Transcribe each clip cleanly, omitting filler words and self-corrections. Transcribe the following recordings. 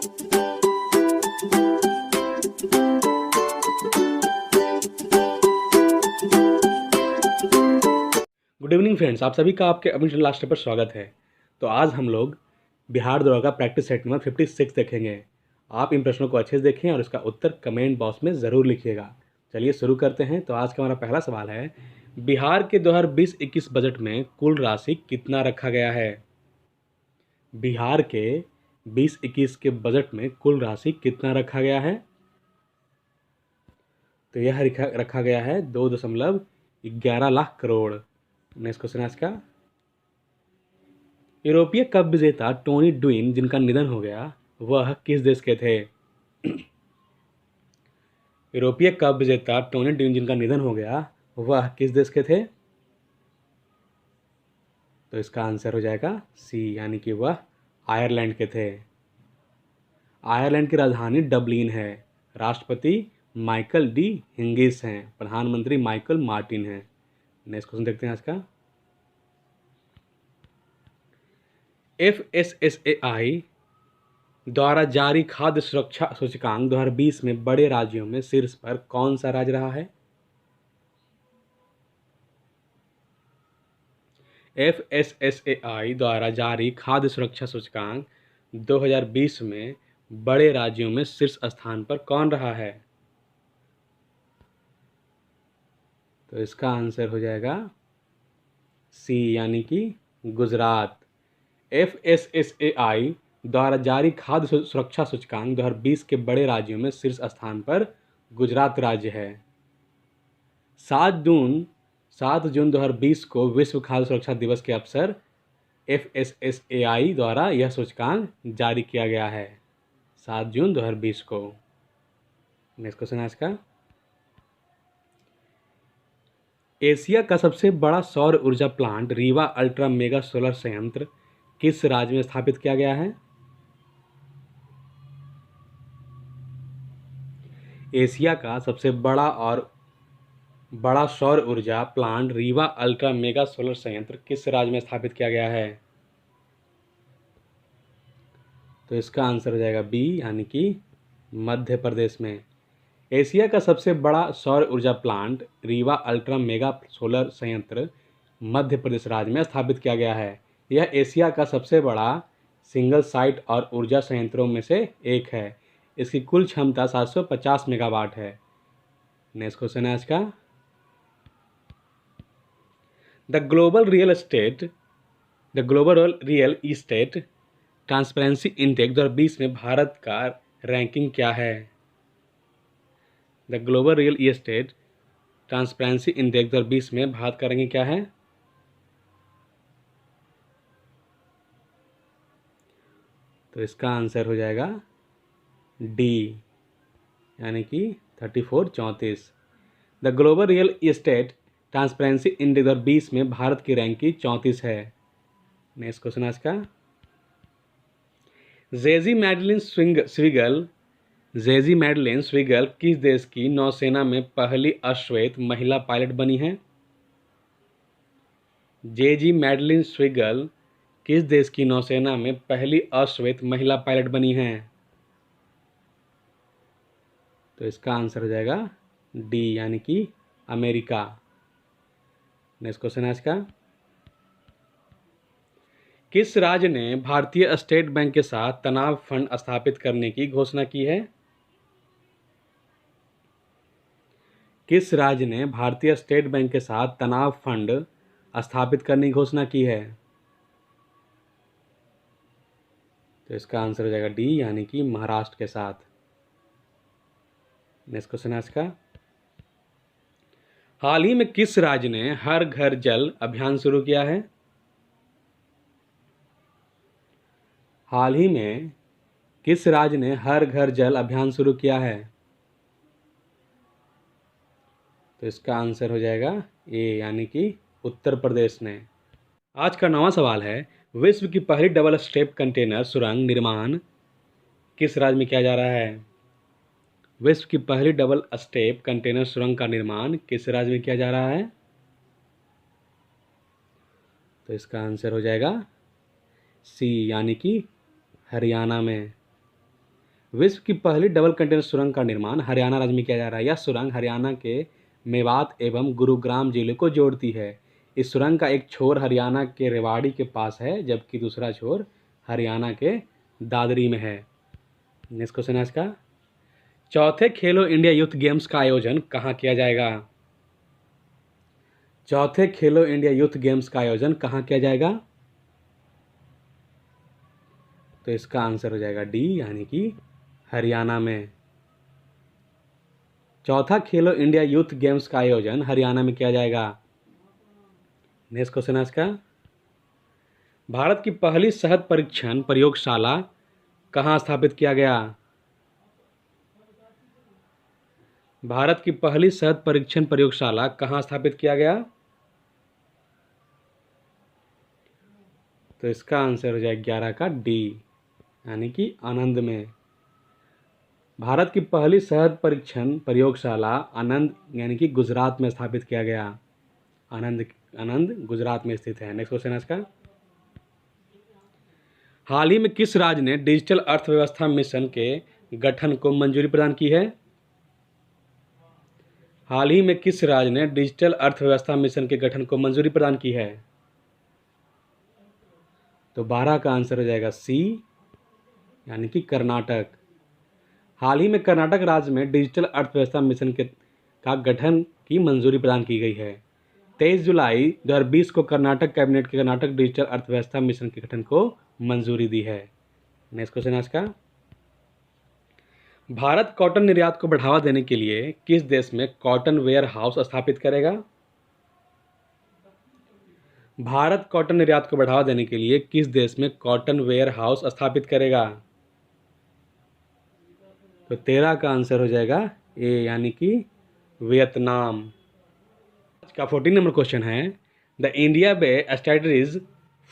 Good evening friends, आप सभी का आपके अपने चैनल लास्ट पर स्वागत है। तो आज हम लोग बिहार दौरा का प्रैक्टिस सेट नंबर 56 देखेंगे। आप इन प्रश्नों को अच्छे से देखें और इसका उत्तर कमेंट बॉक्स में ज़रूर लिखिएगा। चलिए शुरू करते हैं। तो आज का हमारा पहला सवाल है, बिहार के 2020-21 बजट में कुल राशि कितना रखा गया है? बिहार के 2021 के बजट में कुल राशि कितना रखा गया है? तो यह रखा गया है 2.11 लाख करोड़। नेक्स्ट क्वेश्चन आज का, यूरोपीय कप विजेता टोनी ड्विन जिनका निधन हो गया, वह किस देश के थे? यूरोपीय कप विजेता टोनी ड्विन जिनका निधन हो गया, वह किस देश के थे? तो इसका आंसर हो जाएगा सी, यानी कि वह आयरलैंड के थे। आयरलैंड की राजधानी डबलिन है। राष्ट्रपति माइकल डी हिंगिस हैं। प्रधानमंत्री माइकल मार्टिन हैं। नेक्स्ट क्वेश्चन देखते हैं आज का, FSSAI द्वारा जारी खाद्य सुरक्षा सूचकांक 2020 में बड़े राज्यों में शीर्ष पर कौन सा राज्य रहा है? FSSAI द्वारा जारी खाद्य सुरक्षा सूचकांक 2020 में बड़े राज्यों में शीर्ष स्थान पर कौन रहा है? तो इसका आंसर हो जाएगा सी, यानी कि गुजरात। FSSAI द्वारा जारी खाद्य सुरक्षा सूचकांक 2020 के बड़े राज्यों में शीर्ष स्थान पर गुजरात राज्य है। 7 जून 2020 को विश्व खाद्य सुरक्षा दिवस के अवसर FSSAI द्वारा यह सूचकांक जारी किया गया है, 7 जून 2020 को। नेक्स्ट क्वेश्चन आज का, एशिया का सबसे बड़ा सौर ऊर्जा plant Rewa ultra mega solar संयंत्र किस राज्य में स्थापित किया गया है? एशिया का सबसे बड़ा सौर ऊर्जा plant Rewa ultra mega solar संयंत्र किस राज्य में स्थापित किया गया है? तो इसका आंसर हो जाएगा बी, यानी कि मध्य प्रदेश में। एशिया का सबसे बड़ा सौर ऊर्जा plant Rewa ultra mega solar संयंत्र मध्य प्रदेश राज्य में स्थापित किया गया है। यह एशिया का सबसे बड़ा सिंगल साइट और ऊर्जा संयंत्रों में से एक है। इसकी कुल क्षमता 750 मेगावाट है। नेक्स्ट क्वेश्चन है आज का, the global real estate transparency index 2020 में भारत का रैंकिंग क्या है? The global real estate transparency index 2020 में भारत का रैंकिंग क्या है? तो इसका आंसर हो जाएगा डी, यानी कि 34 the global real estate transparency index 2020 में भारत की रैंकिंग 34 है। नेक्स्ट क्वेश्चन आज का, जेजी मैडलिन स्विगल किस देश की नौसेना में पहली अश्वेत महिला पायलट बनी है? जेजी मैडलिन स्विगल किस देश की नौसेना में पहली अश्वेत महिला पायलट बनी है? तो इसका आंसर हो जाएगा डी, यानी कि अमेरिका। नेक्स्ट क्वेश्चन आज का, किस राज्य ने भारतीय स्टेट बैंक के साथ तनाव फंड स्थापित करने की घोषणा की है? किस राज्य ने भारतीय स्टेट बैंक के साथ तनाव फंड स्थापित करने की घोषणा की है? तो इसका आंसर हो जाएगा डी, यानी कि महाराष्ट्र के साथ। नेक्स्ट क्वेश्चन आज का, हाल ही में किस राज्य ने हर घर जल अभियान शुरू किया है? हाल ही में किस राज्य ने हर घर जल अभियान शुरू किया है? तो इसका आंसर हो जाएगा ए, यानी कि उत्तर प्रदेश ने। आज का 9वां सवाल है, विश्व की पहली डबल स्टेप कंटेनर सुरंग निर्माण किस राज्य में किया जा रहा है? विश्व की पहली डबल स्टेप कंटेनर सुरंग का निर्माण किस राज्य में किया जा रहा है? तो इसका आंसर हो जाएगा सी, यानी कि हरियाणा में। विश्व की पहली डबल कंटेनर सुरंग का निर्माण हरियाणा राज्य में किया जा रहा है। यह सुरंग हरियाणा के मेवात एवं गुरुग्राम जिले को जोड़ती है। इस सुरंग का एक छोर हरियाणा के रेवाड़ी के पास है, जबकि दूसरा छोर हरियाणा के दादरी में है। नेक्स्ट क्वेश्चन है इसका, चौथे खेलो इंडिया यूथ गेम्स का आयोजन कहाँ किया जाएगा? चौथे खेलो इंडिया यूथ गेम्स का आयोजन कहाँ किया जाएगा? तो इसका आंसर हो जाएगा डी, यानी कि हरियाणा में। चौथा खेलो इंडिया यूथ गेम्स का आयोजन हरियाणा में किया जाएगा। नेक्स्ट क्वेश्चन है इसका, भारत की पहली शहद परीक्षण प्रयोगशाला कहाँ स्थापित किया गया? भारत की पहली शहद परीक्षण प्रयोगशाला कहाँ स्थापित किया गया? तो इसका आंसर हो जाएगा 11 का डी, यानी कि आनंद में। भारत की पहली शहद परीक्षण प्रयोगशाला आनंद यानी कि गुजरात में स्थापित किया गया। आनंद गुजरात में स्थित है। नेक्स्ट क्वेश्चन है इसका, हाल ही में किस राज्य ने डिजिटल अर्थव्यवस्था मिशन के गठन को मंजूरी प्रदान की है? हाल ही में किस राज्य ने डिजिटल अर्थव्यवस्था मिशन के गठन को मंजूरी प्रदान की है? तो 12 का आंसर हो जाएगा सी, यानी कि कर्नाटक। हाल ही में कर्नाटक राज्य में डिजिटल अर्थव्यवस्था मिशन का गठन की मंजूरी प्रदान की गई है। 23 जुलाई 2020 को कर्नाटक कैबिनेट के कर्नाटक डिजिटल अर्थव्यवस्था मिशन के गठन को मंजूरी दी है। नेक्स्ट क्वेश्चन है इसका, भारत कॉटन निर्यात को बढ़ावा देने के लिए किस देश में कॉटन वेयर हाउस स्थापित करेगा? भारत कॉटन निर्यात को बढ़ावा देने के लिए किस देश में कॉटन वेयर हाउस स्थापित करेगा? तो 13 का आंसर हो जाएगा ए, यानी कि वियतनाम। आज का 14 नंबर क्वेश्चन है, the India way strategies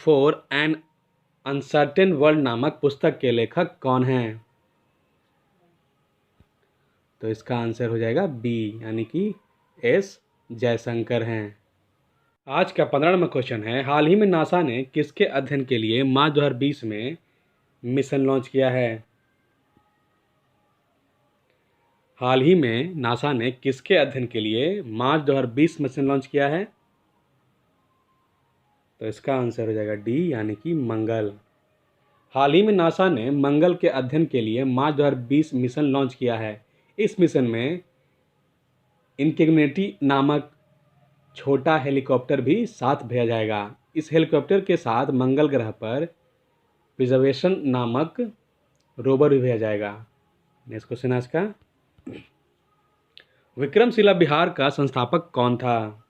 for an uncertain world नामक पुस्तक के लेखक कौन हैं? तो इसका आंसर हो जाएगा बी, यानी कि एस जयशंकर हैं। आज का 15 नंबर क्वेश्चन है, हाल ही में नासा ने किसके अध्ययन के लिए मार्च 2020 में मिशन लॉन्च किया है? हाल ही में नासा ने किसके अध्ययन के लिए मार्च 2020 मिशन लॉन्च किया है? तो इसका आंसर हो जाएगा डी, यानी कि मंगल। हाल ही में नासा ने मंगल के अध्ययन के लिए मार्च 2020 मिशन लॉन्च किया है। इस मिशन में इनकग्निटी नामक छोटा हेलीकॉप्टर भी साथ भेजा जाएगा। इस हेलीकॉप्टर के साथ मंगल ग्रह पर प्रिजर्वेशन नामक रोवर भी भेजा जाएगा। नेक्स्ट क्वेश्चन है इसका, विक्रमशिला बिहार का संस्थापक कौन था?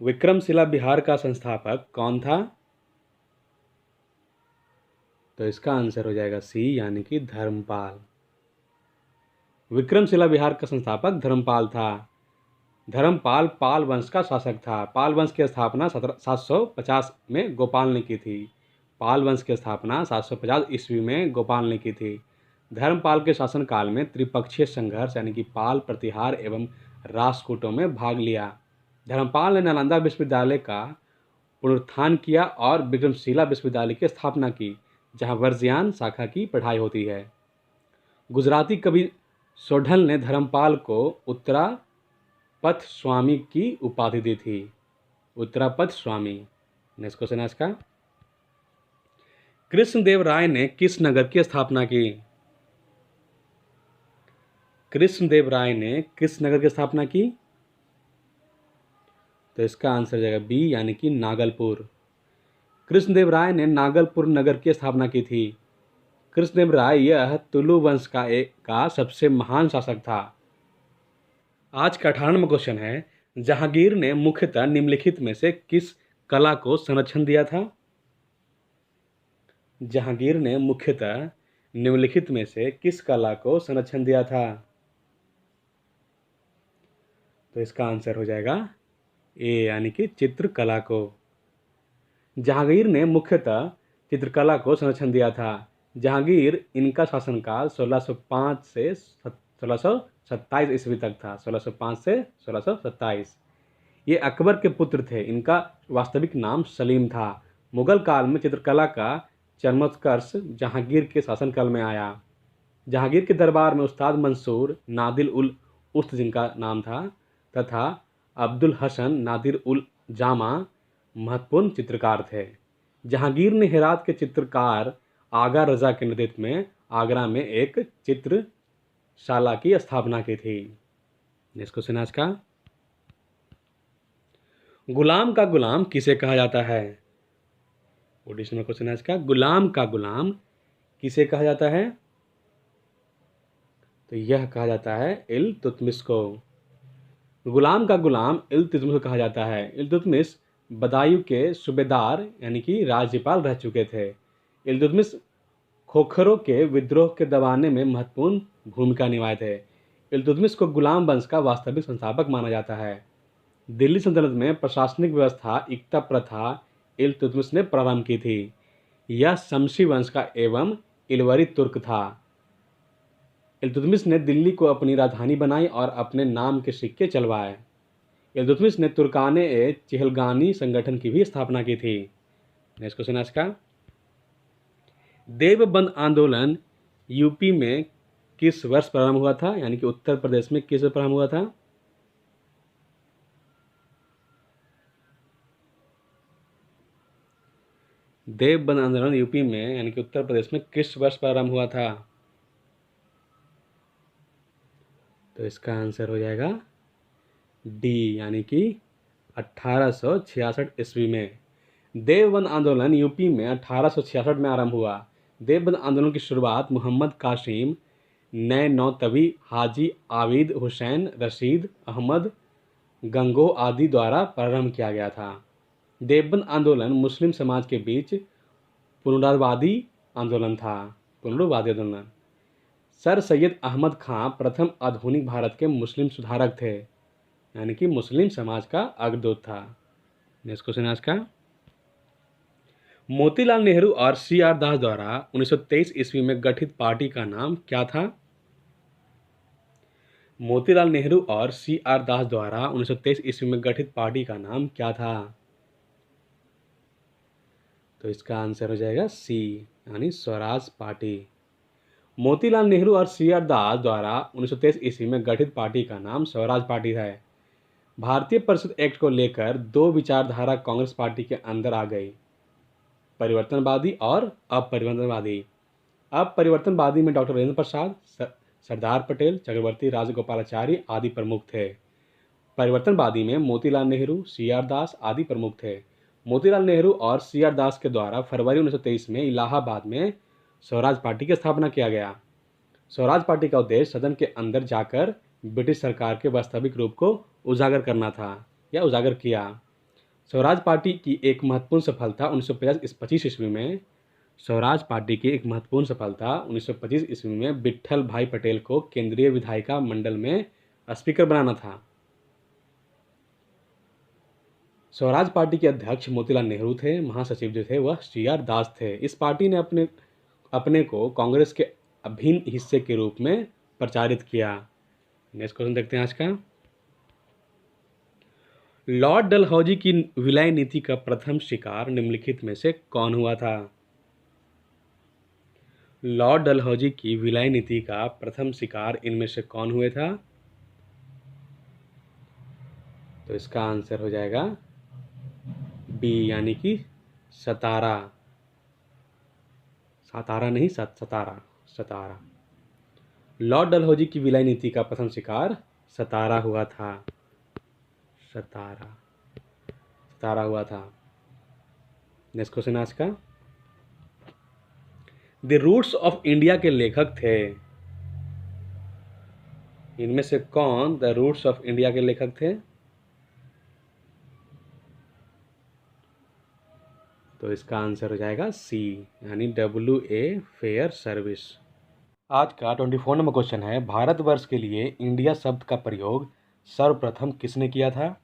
विक्रमशिला बिहार का संस्थापक कौन था? तो इसका आंसर हो जाएगा सी, यानी कि धर्मपाल। विक्रमशिला बिहार का संस्थापक धर्मपाल था। धर्मपाल पाल वंश का शासक था। पाल वंश की स्थापना 750 में गोपाल ने की थी। पाल वंश की स्थापना 750 ईस्वी में गोपाल ने की थी। धर्मपाल के शासनकाल में त्रिपक्षीय संघर्ष यानी कि पाल, प्रतिहार एवं राष्ट्रकूटों में भाग लिया। धर्मपाल ने नालंदा विश्वविद्यालय का पुनरुत्थान किया और विक्रमशिला विश्वविद्यालय की स्थापना की, जहां वर्ज्यान शाखा की पढ़ाई होती है। गुजराती कवि सोढल ने धर्मपाल को उत्तरापथ स्वामी की उपाधि दी थी। उत्तरापथ स्वामी। नेक्स्ट क्वेश्चन है इसका, कृष्णदेव राय ने किस नगर की स्थापना की? कृष्णदेव राय ने किस नगर की स्थापना की? तो इसका आंसर हो जाएगा बी, यानी कि नागलपुर। कृष्णदेव राय ने नागलपुर नगर की स्थापना की थी। कृष्णदेव राय यह तुलु वंश का सबसे महान शासक था। आज का 18वां क्वेश्चन है, जहांगीर ने मुख्यतः निम्नलिखित में से किस कला को संरक्षण दिया था? जहांगीर ने मुख्यतः निम्नलिखित में से किस कला को संरक्षण दिया था? तो इसका आंसर हो जाएगा ए, यानी कि चित्रकला को। जहांगीर ने मुख्यतः चित्रकला को संरक्षण दिया था। जहांगीर इनका शासनकाल 1605 से 1627 ईस्वी तक था। 1605 से 1627। ये अकबर के पुत्र थे। इनका वास्तविक नाम सलीम था। मुगल काल में चित्रकला का चरमोत्कर्ष जहांगीर के शासनकाल में आया। जहांगीर के दरबार में उस्ताद मंसूर नादिर उल उस्त जिनका नाम था तथा अब्दुल हसन नादिर उल जामा महत्वपूर्ण चित्रकार थे। जहांगीर ने हेरात के चित्रकार आगा रजा के नेतृत्व में आगरा में एक चित्रशाला की स्थापना की थी। नेक्स्ट क्वेश्चन आज का, गुलाम का गुलाम किसे कहा जाता है? एडिशनल क्वेश्चन आज का, गुलाम का गुलाम किसे कहा जाता है? तो यह कहा जाता है इल्तुतमिश को। गुलाम का गुलाम इल्तुतमिश को कहा जाता है। इल्तुतमिश बदायूं के सूबेदार यानी कि राज्यपाल रह चुके थे। इल्तुतमिश खोखरों के विद्रोह के दबाने में महत्वपूर्ण भूमिका निभाए थे। इल्तुतमिश को गुलाम वंश का वास्तविक संस्थापक माना जाता है। दिल्ली सल्तनत में प्रशासनिक व्यवस्था इक्ता प्रथा इल्तुतमिश ने प्रारंभ की थी। यह शमशी वंश का एवं इलवरी तुर्क था। इल्तुतमिश ने दिल्ली को अपनी राजधानी बनाई और अपने नाम के सिक्के चलवाए। इल्तुतमिश ने तुर्काने ए चहलगानी संगठन की भी स्थापना की थी। नेक्स्ट क्वेश्चन आज का, देवबंद आंदोलन यूपी में किस वर्ष प्रारंभ हुआ था? यानी कि उत्तर प्रदेश में किस वर्ष प्रारंभ हुआ था? देवबंद आंदोलन यूपी में यानी कि उत्तर प्रदेश में किस वर्ष प्रारंभ हुआ था? तो इसका आंसर हो जाएगा डी, यानी कि 1866 ईस्वी में। देवबंद आंदोलन यूपी में 1866 में आरंभ हुआ। देवबंद आंदोलन की शुरुआत मोहम्मद कासिम नौतवी, हाजी आबिद हुसैन, रशीद अहमद गंगोह आदि द्वारा प्रारंभ किया गया था। देवबंद आंदोलन मुस्लिम समाज के बीच पुनरुत्थानवादी आंदोलन था। पुनरुत्थानवादी आंदोलन। सर सैयद अहमद खां प्रथम आधुनिक भारत के मुस्लिम सुधारक थे, यानी कि मुस्लिम समाज का अग्रदूत था। नेक्स्ट क्वेश्चन आज का, मोतीलाल नेहरू और सी.आर. दास द्वारा 1923 ईस्वी में गठित पार्टी का नाम क्या था? मोतीलाल नेहरू और सी.आर. दास द्वारा 1923 ईस्वी में गठित पार्टी का नाम क्या था? तो इसका आंसर हो जाएगा सी, यानी स्वराज पार्टी। मोतीलाल नेहरू और सी.आर. दास द्वारा 1923 ईस्वी में गठित पार्टी का नाम स्वराज पार्टी है। भारतीय परिषद एक्ट को लेकर दो विचारधारा कांग्रेस पार्टी के अंदर आ गई, परिवर्तनवादी और अपरिवर्तनवादी। अपरिवर्तनवादी में डॉक्टर राजेंद्र प्रसाद, सरदार पटेल, चक्रवर्ती राजगोपालाचारी आदि प्रमुख थे। परिवर्तनवादी में मोतीलाल नेहरू, सी.आर. दास आदि प्रमुख थे। मोतीलाल नेहरू और सी.आर. दास के द्वारा फरवरी 1923 में इलाहाबाद में स्वराज पार्टी की स्थापना किया गया। स्वराज पार्टी का उद्देश्य सदन के अंदर जाकर ब्रिटिश सरकार के वास्तविक रूप को उजागर करना था या उजागर किया। स्वराज पार्टी की एक महत्वपूर्ण सफलता 1925 ईस्वी में स्वराज पार्टी की एक महत्वपूर्ण सफलता 1925 ईस्वी में विट्ठल भाई पटेल को केंद्रीय विधायिका मंडल में स्पीकर बनाना था। स्वराज पार्टी के अध्यक्ष मोतीलाल नेहरू थे। महासचिव जो थे वह सी.आर. दास थे। इस पार्टी ने अपने को कांग्रेस के अभिन्न हिस्से के रूप में प्रचारित किया। नेक्स्ट क्वेश्चन देखते हैं आज का, लॉर्ड डलहौजी की विलय नीति का प्रथम शिकार निम्नलिखित में से कौन हुआ था? लॉर्ड डलहौजी की विलय नीति का प्रथम शिकार इनमें से कौन हुए था? तो इसका आंसर हो जाएगा बी, यानी कि सतारा। सतारा नहीं, सतारा। लॉर्ड डलहौजी की विलय नीति का प्रथम शिकार सतारा हुआ था। सतारा हुआ था। नेक्स्ट क्वेश्चन आज का, द रूट्स ऑफ इंडिया के लेखक थे। इनमें से कौन द रूट्स ऑफ इंडिया के लेखक थे? तो इसका आंसर हो जाएगा सी, यानी W.A. Fair service. आज का 24 नंबर क्वेश्चन है, भारतवर्ष के लिए इंडिया शब्द का प्रयोग सर्वप्रथम किसने किया था?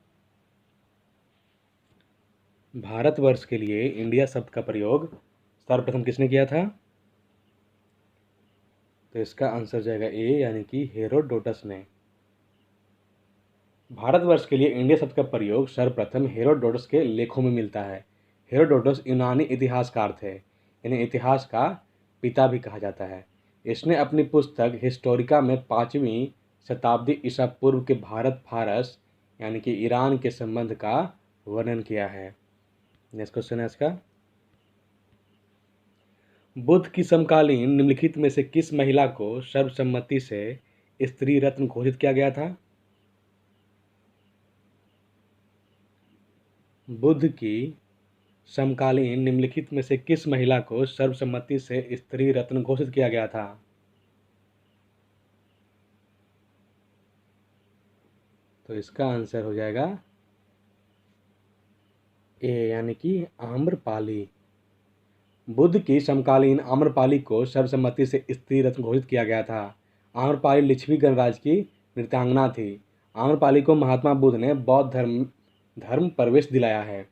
भारतवर्ष के लिए इंडिया शब्द का प्रयोग सर्वप्रथम किसने किया था? तो इसका आंसर जाएगा ए, यानी कि हेरोडोटस ने। भारतवर्ष के लिए इंडिया शब्द का प्रयोग सर्वप्रथम हेरोडोटस के लेखों में मिलता है। हेरोडोटस यूनानी इतिहासकार थे। इन्हें इतिहास का पिता भी कहा जाता है। इसने अपनी पुस्तक हिस्टोरिका में 5वीं शताब्दी ईसा पूर्व के भारत फारस यानी कि ईरान के संबंध का वर्णन किया है। नेक्स्ट क्वेश्चन है इसका, बुद्ध की समकालीन निम्नलिखित में से किस महिला को सर्वसम्मति से स्त्री रत्न घोषित किया गया था? बुद्ध की समकालीन निम्नलिखित में से किस महिला को सर्वसम्मति से स्त्री रत्न घोषित किया गया था? तो इसका आंसर हो जाएगा ए यानी कि आम्रपाली। बुद्ध की समकालीन आम्रपाली को सर्वसम्मति से स्त्री रत्न घोषित किया गया था। आम्रपाली लिच्छवी गणराज्य की नृत्यांगना थी। आम्रपाली को महात्मा बुद्ध ने बौद्ध धर्म प्रवेश दिलाया है।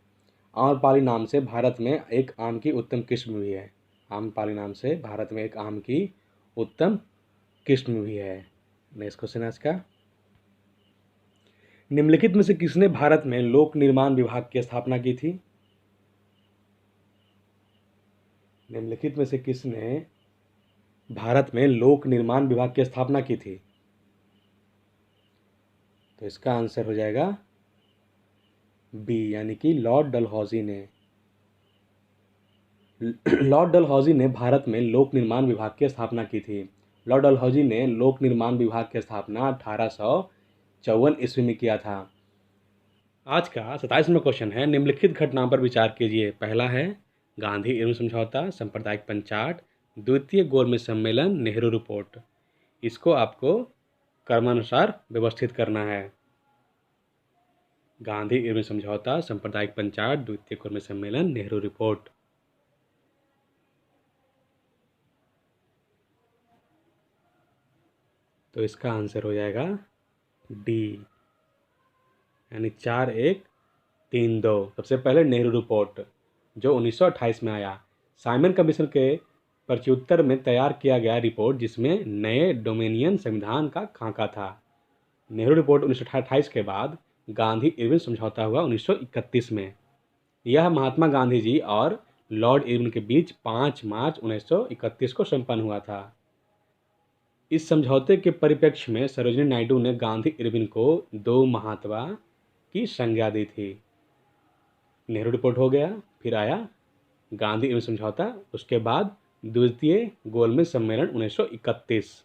आम्रपाली नाम से भारत में एक आम की उत्तम किस्म भी है। आम्रपाली नाम से भारत में एक आम की उत्तम किस्म भी है। नेक्स्ट क्वेश्चन है इसका, निम्नलिखित में से किसने भारत में लोक निर्माण विभाग की स्थापना की थी? निम्नलिखित में से किसने भारत में लोक निर्माण विभाग की स्थापना की थी? तो इसका आंसर हो जाएगा बी यानी कि लॉर्ड डलहौजी ने। लॉर्ड डलहौजी ने भारत में लोक निर्माण विभाग की स्थापना की थी। लॉर्ड डलहौजी ने लोक निर्माण विभाग की स्थापना 1854 ईस्वी में किया था। आज का 27वां क्वेश्चन है, निम्नलिखित घटनाओं पर विचार कीजिए। पहला है गांधी इर्विन समझौता, सांप्रदायिक पंचाट, द्वितीय गोलमेज सम्मेलन, नेहरू रिपोर्ट। इसको आपको क्रमानुसार व्यवस्थित करना है। गांधी इर्विन समझौता, सांप्रदायिक पंचाट, द्वितीय गोलमेज सम्मेलन, नेहरू रिपोर्ट। तो इसका आंसर हो जाएगा डी यानी 4-1-3-2। सबसे पहले नेहरू रिपोर्ट जो 1928 में आया। साइमन कमीशन के प्रत्युत्तर में तैयार किया गया रिपोर्ट जिसमें नए डोमिनियन संविधान का खाका था। नेहरू रिपोर्ट 1928 के बाद गांधी इर्विन समझौता हुआ 1931 में। यह महात्मा गांधी जी और लॉर्ड इर्विन के बीच 5 मार्च 1931 को संपन्न हुआ था। इस समझौते के परिप्रेक्ष्य में सरोजिनी नायडू ने गांधी इर्विन को 2 महात्मा की संज्ञा दी थी। नेहरू रिपोर्ट हो गया, फिर आया गांधी इर्विन समझौता, उसके बाद द्वितीय गोलमेज सम्मेलन 1931।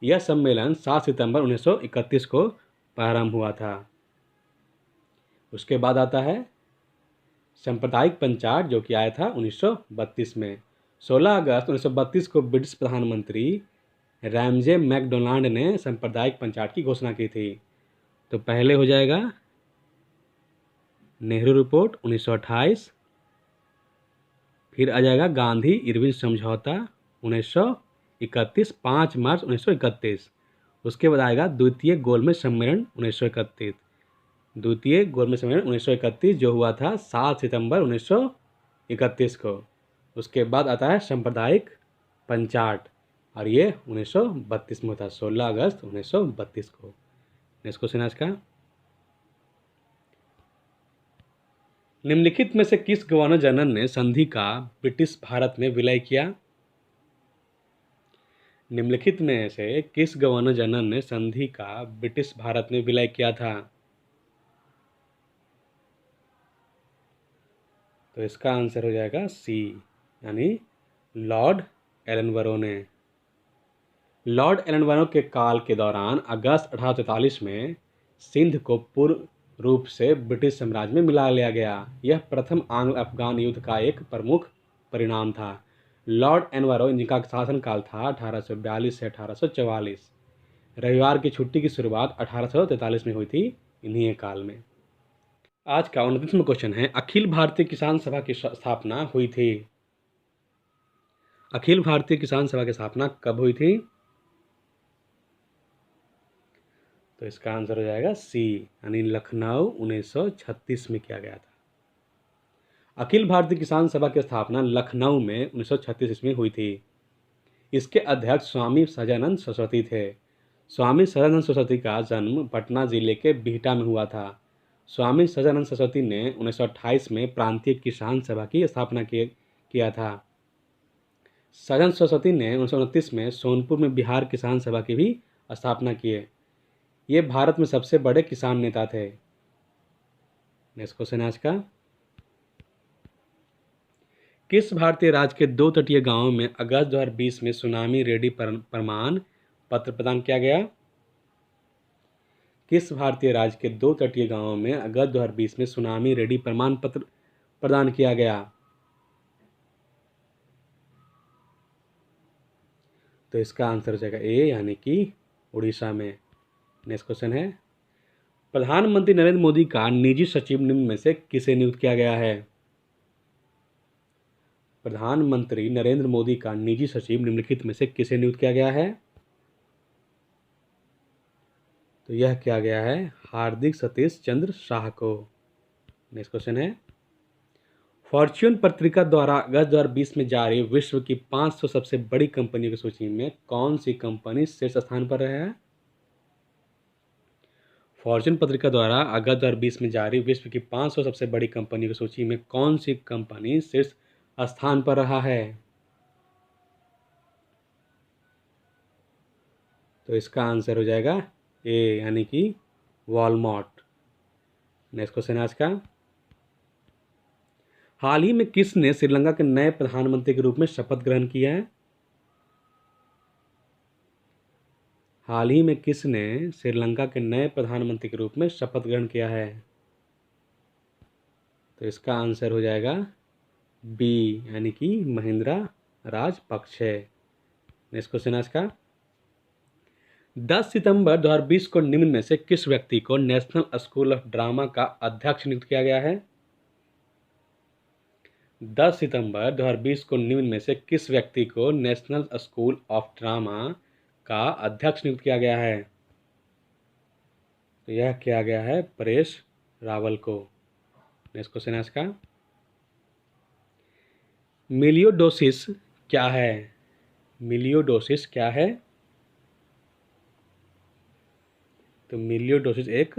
यह सम्मेलन 7 सितंबर 1931 को प्रारंभ हुआ था। उसके बाद आता है सांप्रदायिक पंचाट जो कि आया था 1932 में। 16 अगस्त 1932 को ब्रिटिश प्रधानमंत्री रैमजे मैकडोनाल्ड ने सांप्रदायिक पंचाट की घोषणा की थी। तो पहले हो जाएगा नेहरू रिपोर्ट 1928, फिर आ जाएगा गांधी इर्विन समझौता 1931, 5 मार्च 1931। उसके बाद आएगा द्वितीय गोलमेज सम्मेलन 1931। द्वितीय गोलमेज सम्मेलन 1931 जो हुआ था 7 सितंबर 1931 को। उसके बाद आता है सांप्रदायिक पंचाट और ये 1932 में था, 16 अगस्त 1932 को। नेक्स्ट क्वेश्चन है इसका, निम्नलिखित में से किस गवर्नर जनरल ने संधि का ब्रिटिश भारत में विलय किया? निम्नलिखित में से किस गवर्नर जनरल ने संधि का ब्रिटिश भारत में विलय किया था? तो इसका आंसर हो जाएगा सी यानी लॉर्ड एलनबरो ने। लॉर्ड एलनबरो के काल के दौरान अगस्त 1843 में सिंध को पूर्ण रूप से ब्रिटिश साम्राज्य में मिला लिया गया। यह प्रथम आंग्ल अफगान युद्ध का एक प्रमुख परिणाम था। लॉर्ड एलनबरो जिनका शासनकाल था 1842 से 1844। रविवार की छुट्टी की शुरुआत 1843 में हुई थी इन्हीं काल में। आज का 29वां क्वेश्चन है, अखिल भारतीय किसान सभा की स्थापना हुई थी। अखिल भारतीय किसान सभा की स्थापना कब हुई थी? तो इसका आंसर हो जाएगा सी यानी लखनऊ 1936 में किया गया था। अखिल भारतीय किसान सभा की स्थापना लखनऊ में 1936 ईस्वी में हुई थी। इसके अध्यक्ष स्वामी सहजानंद सरस्वती थे। स्वामी सहजानंद सरस्वती का जन्म पटना जिले के बिहटा में हुआ था। स्वामी सहजानंद सरस्वती ने 1928 में प्रांतीय किसान सभा की स्थापना किया था। सजन सरस्वती ने 1929 में सोनपुर में बिहार किसान सभा की भी स्थापना की है। ये भारत में सबसे बड़े किसान नेता थे। नेक्स्ट क्वेश्चन आज का, किस भारतीय राज्य के 2 तटीय गांवों में अगस्त 2020 में सुनामी रेडी प्रमाण पत्र प्रदान किया गया? किस भारतीय राज्य के 2 तटीय गांवों में अगस्त 2020 में सुनामी रेडी प्रमाण पत्र प्रदान किया गया? तो इसका आंसर हो जाएगा ए, यानी कि उड़ीसा में। नेक्स्ट क्वेश्चन है, प्रधानमंत्री नरेंद्र मोदी का निजी सचिव निम्न में से किसे नियुक्त किया गया है? प्रधानमंत्री नरेंद्र मोदी का निजी सचिव निम्नलिखित में से किसे नियुक्त किया गया है? तो यह किया गया है हार्दिक सतीश चंद्र शाह को। नेक्स्ट क्वेश्चन है, फॉर्च्यून पत्रिका द्वारा अगस्त 2020 में जारी विश्व की 500 सबसे बड़ी कंपनियों की सूची में कौन सी कंपनी शीर्ष स्थान पर है? फॉर्च्यून पत्रिका द्वारा अगस्त 2020 में जारी विश्व की 500 सबसे बड़ी कंपनियों की सूची में कौन सी कंपनी शीर्ष स्थान पर रहा है? तो इसका आंसर हो जाएगा ए, यानी कि वॉलमार्ट। नेक्स्ट क्वेश्चन आज का, हाल ही में किसने श्रीलंका के नए प्रधानमंत्री के रूप में शपथ ग्रहण किया है? हाल ही में किसने श्रीलंका के नए प्रधानमंत्री के रूप में शपथ ग्रहण किया है? तो इसका आंसर हो जाएगा बी, यानी कि महिंद्रा राजपक्षे। नेक्स्ट क्वेश्चन आज का, 10 सितंबर 2020 को निम्न में से किस व्यक्ति को नेशनल स्कूल ऑफ ड्रामा का अध्यक्ष नियुक्त किया गया है? 10 सितंबर 2020 को निम्न में से किस व्यक्ति को नेशनल स्कूल ऑफ ड्रामा का अध्यक्ष नियुक्त किया गया है? तो यह किया गया है परेश रावल को। नेक्स्ट क्वेश्चन आज का, मिलियोडोसिस क्या है? मिलियोडोसिस क्या है? तो मिलियोडोसिस एक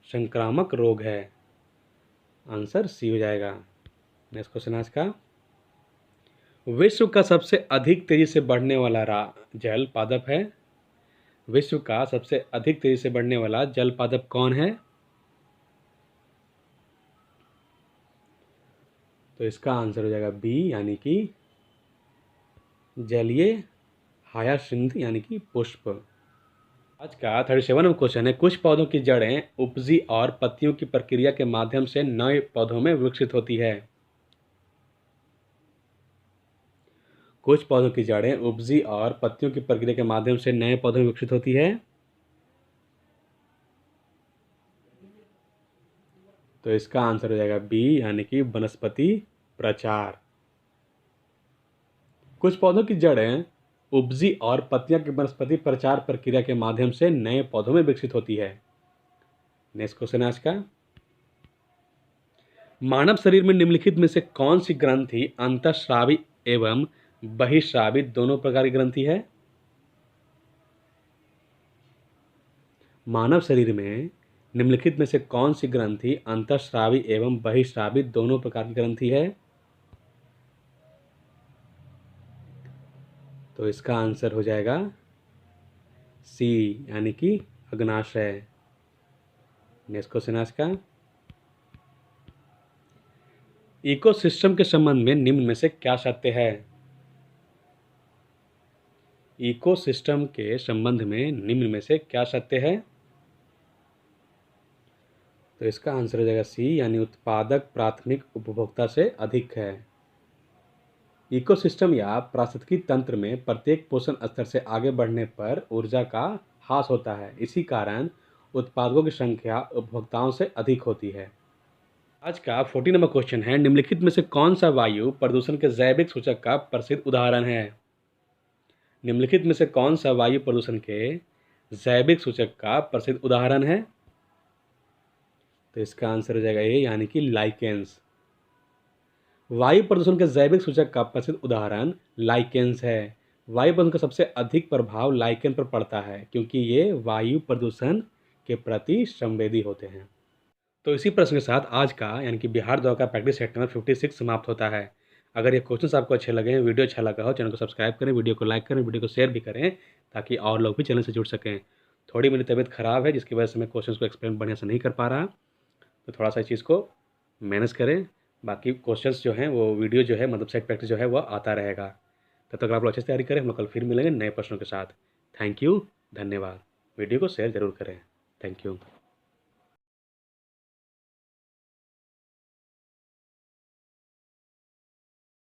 संक्रामक रोग है। आंसर सी हो जाएगा। नेक्स्ट क्वेश्चन आज का, विश्व का सबसे अधिक तेजी से बढ़ने वाला जल पादप है? विश्व का सबसे अधिक तेजी से बढ़ने वाला जल पादप कौन है? तो इसका आंसर हो जाएगा बी, यानी कि जलीय हायासिंथ, यानी कि पुष्प। आज का 37वां क्वेश्चन है, कुछ पौधों की जड़ें उपजी और पत्तियों की प्रक्रिया के माध्यम से नए पौधों में विकसित होती है। कुछ पौधों की जड़ें उपजी और पत्तियों की प्रक्रिया के माध्यम से नए पौधों में विकसित होती है। तो इसका आंसर हो जाएगा बी, यानी कि वनस्पति प्रचार। कुछ पौधों की जड़ें उपजी और पत्तियां की वनस्पति प्रचार प्रक्रिया के माध्यम से नए पौधों में विकसित होती है। नेक्स्ट क्वेश्चन आज का, मानव शरीर में निम्नलिखित में से कौन सी ग्रंथि अंतःस्रावी एवं बहिःस्रावी दोनों प्रकार की ग्रंथि है? मानव शरीर में निम्नलिखित में से कौन सी ग्रंथि अंतःस्रावी एवं बहिःस्रावी दोनों प्रकार की ग्रंथि है? तो इसका आंसर हो जाएगा सी, यानी कि अग्नाशय। नेक्स्ट क्वेश्चन आज का, इकोसिस्टम के संबंध में निम्न में से क्या सत्य है? इकोसिस्टम के संबंध में निम्न में से क्या सत्य है? तो इसका आंसर हो जाएगा सी, यानी उत्पादक प्राथमिक उपभोक्ता से अधिक है। इकोसिस्टम या पारिस्थितिकी तंत्र में प्रत्येक पोषण स्तर से आगे बढ़ने पर ऊर्जा का ह्रास होता है। इसी कारण उत्पादकों की संख्या उपभोक्ताओं से अधिक होती है। आज का 14 नंबर क्वेश्चन है, निम्नलिखित में से कौन सा वायु प्रदूषण के जैविक सूचक का प्रसिद्ध उदाहरण है? निम्नलिखित में से कौन सा वायु प्रदूषण के जैविक सूचक का प्रसिद्ध उदाहरण है? तो इसका आंसर हो जाएगा ए, यानी कि लाइकेंस। वायु प्रदूषण के जैविक सूचक का प्रसिद्ध उदाहरण लाइकेंस है। वायु प्रदूषण का सबसे अधिक प्रभाव लाइकेन पर पड़ता है, क्योंकि ये वायु प्रदूषण के प्रति संवेदी होते हैं। तो इसी प्रश्न के साथ आज का यानी कि बिहार द्वारा का प्रैक्टिस सेट नंबर 56 समाप्त होता है। अगर ये क्वेश्चंस आपको अच्छे लगे हैं, वीडियो अच्छा लगा हो, चैनल को सब्सक्राइब करें, वीडियो को लाइक करें, वीडियो को शेयर भी करें ताकि और लोग भी चैनल से जुड़ सकें। थोड़ी मेरी तबीयत ख़राब है जिसकी वजह से मैं क्वेश्चंस को एक्सप्लेन बढ़िया से नहीं कर पा रहा, तो थोड़ा सा इस चीज़ को मैनेज करें। बाकी क्वेश्चंस जो हैं वो वीडियो जो है मतलब सेट प्रैक्टिस जो है वो आता रहेगा। तब तक आप लोग अच्छे से तैयारी करें। हम लोग कल फिर मिलेंगे नए प्रश्नों के साथ। थैंक यू, धन्यवाद। वीडियो को शेयर ज़रूर करें। Thank you.